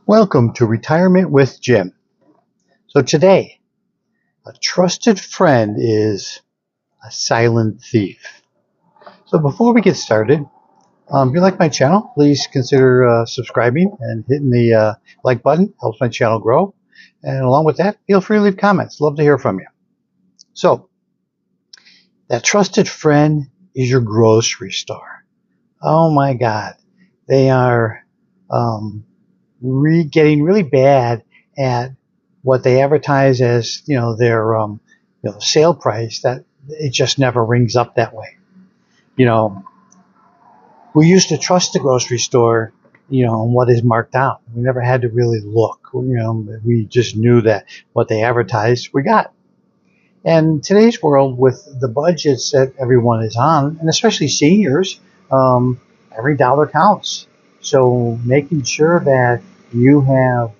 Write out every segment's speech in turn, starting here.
Welcome to Retirement with Jim. So today, a trusted friend is a silent thief. So before we get started, if you like my channel, please consider subscribing and hitting the like button. Helps my channel grow. And along with that, feel free to leave comments. Love to hear from you. So that trusted friend is your grocery store. Oh my God, they are getting really bad at what they advertise as their sale price. That it just never rings up that way. We used to trust the grocery store on what is marked out. We never had to really look. We just knew that what they advertised we got. And today's world, with the budgets that everyone is on, and especially seniors, every dollar counts. So making sure that you have,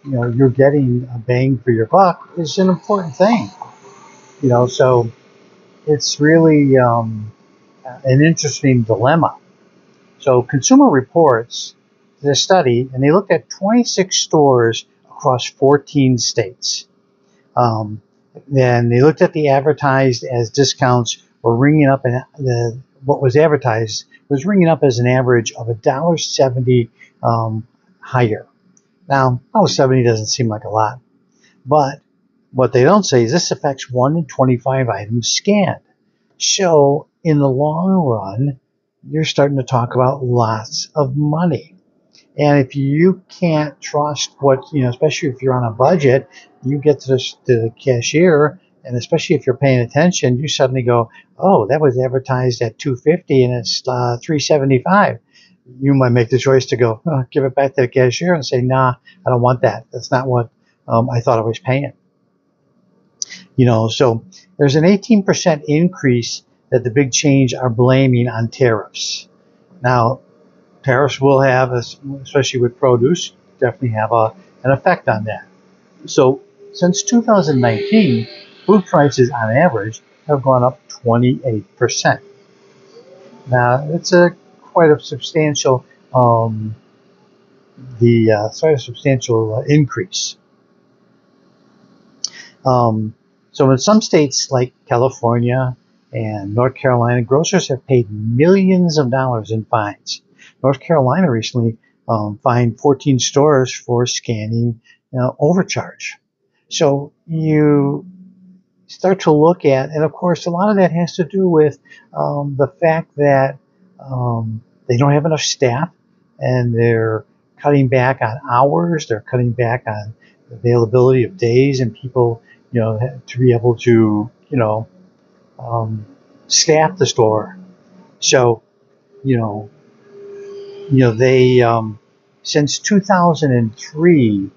you're getting a bang for your buck is an important thing. So it's really an interesting dilemma. So Consumer Reports did a study, and they looked at 26 stores across 14 states. Then they looked at the advertised as discounts were ringing up, and what was advertised was ringing up as an average of $1.70 higher. Now, $1.70 doesn't seem like a lot, but what they don't say is this affects 1 in 25 items scanned. So in the long run, you're starting to talk about lots of money. And if you can't trust what, especially if you're on a budget, you get to the cashier, and especially if you're paying attention, you suddenly go, oh, that was advertised at $2.50 and it's $3.75. You might make the choice to go, give it back to the cashier and say, nah, I don't want that. That's not what I thought I was paying. So there's an 18% increase that the big change are blaming on tariffs. Now, tariffs will have, especially with produce, definitely have an effect on that. So since 2019, food prices on average have gone up 28%. Now, it's quite a substantial increase. So in some states like California and North Carolina, grocers have paid millions of dollars in fines. North Carolina recently fined 14 stores for scanning overcharge. So you start to look at, and of course a lot of that has to do with the fact that they don't have enough staff, and they're cutting back on hours, they're cutting back on availability of days and people, to be able to, staff the store. So, they, since 2003,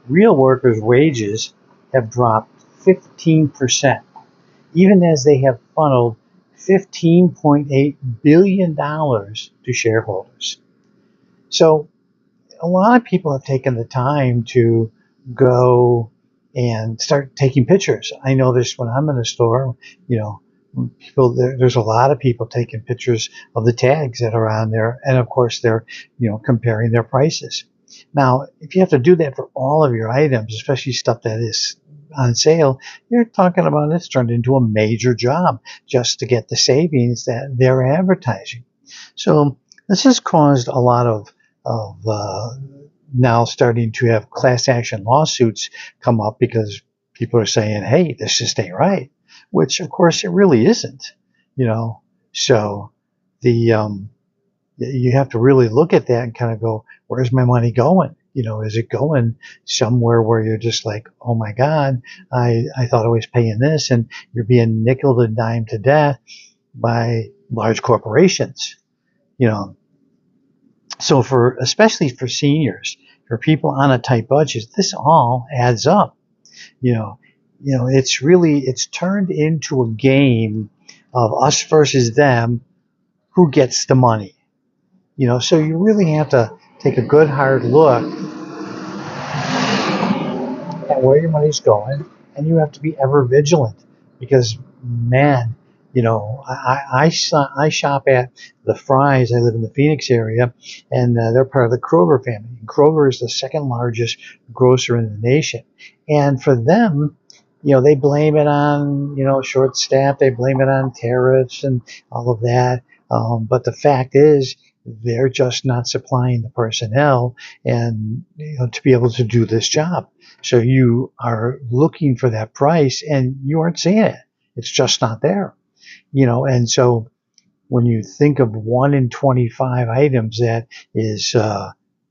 real workers' wages have dropped 15%, even as they have funneled $15.8 billion to shareholders. So a lot of people have taken the time to go and start taking pictures. I notice when I'm in a store, there's a lot of people taking pictures of the tags that are on there, and of course they're comparing their prices. Now, if you have to do that for all of your items, especially stuff that is on sale, you're talking about it's turned into a major job just to get the savings that they're advertising. So this has caused a lot of now starting to have class action lawsuits come up because people are saying, hey, this just ain't right, which of course it really isn't, so you have to really look at that and kind of go, where's my money going? Is it going somewhere where you're just like, oh my God, I thought I was paying this, and you're being nickeled and dimed to death by large corporations, So especially for seniors, for people on a tight budget, this all adds up. It's turned into a game of us versus them, who gets the money. So you really have to take a good hard look at where your money's going, and you have to be ever vigilant because, man, I shop at the Fry's. I live in the Phoenix area, and they're part of the Kroger family. And Kroger is the second largest grocer in the nation. And for them, they blame it on, short staff. They blame it on tariffs and all of that. But the fact is, they're just not supplying the personnel and, to be able to do this job. So you are looking for that price and you aren't seeing it. It's just not there. And so when you think of 1 in 25 items that is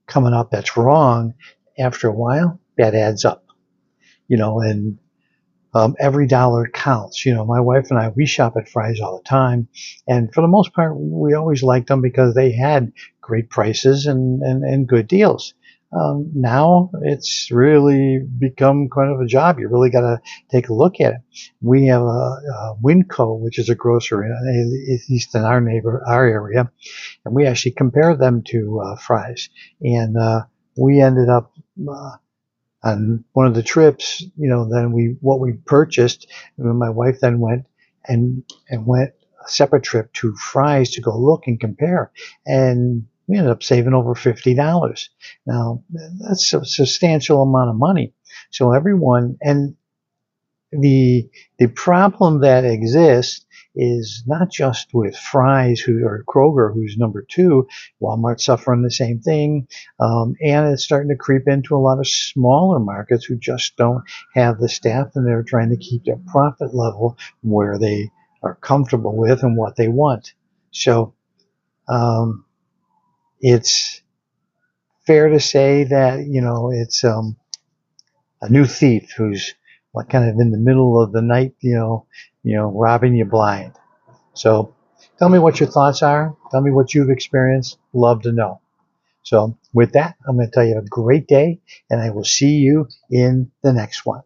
coming up that's wrong, after a while, that adds up, and every dollar counts. My wife and I, we shop at Fry's all the time. And for the most part, we always liked them because they had great prices and good deals. Now it's really become kind of a job. You really got to take a look at it. We have a Winco, which is a grocery, at least in our area, and we actually compare them to Fry's. And we ended up on one of the trips, then what we purchased, and my wife then went and went a separate trip to Fry's to go look and compare, and we ended up saving over $50. Now that's a substantial amount of money. So everyone, and the problem that exists is not just with Fry's or Kroger, who's number two. Walmart's suffering the same thing, and it's starting to creep into a lot of smaller markets who just don't have the staff, and they're trying to keep their profit level where they are comfortable with and what they want. So it's fair to say that it's a new thief who's kind of in the middle of the night, robbing you blind. So tell me what your thoughts are. Tell me what you've experienced. Love to know. So with that, I'm going to tell you a great day, and I will see you in the next one.